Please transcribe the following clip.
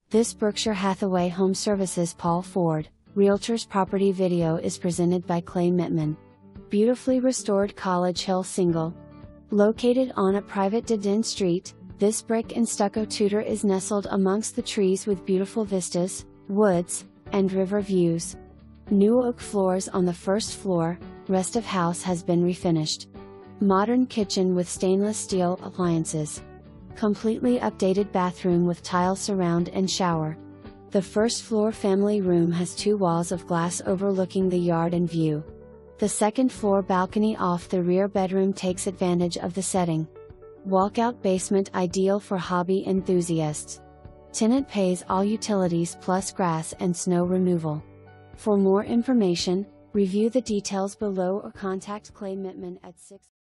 This Berkshire Hathaway HomeServices Paul Ford, Realtors property video is presented by Clay Mittman. Beautifully restored College Hill single. Located on a private dead-end street, this brick and stucco tutor is nestled amongst the trees with beautiful vistas, woods, and river views. New oak floors on the first floor, rest of house has been refinished. Modern kitchen with stainless steel appliances. Completely updated bathroom with tile surround and shower. The first floor family room has 2 walls of glass overlooking the yard and view. The second floor balcony off the rear bedroom takes advantage of the setting. Walkout basement ideal for hobby enthusiasts. Tenant pays all utilities plus grass and snow removal. For more information, review the details below or contact Clay Mittman at 6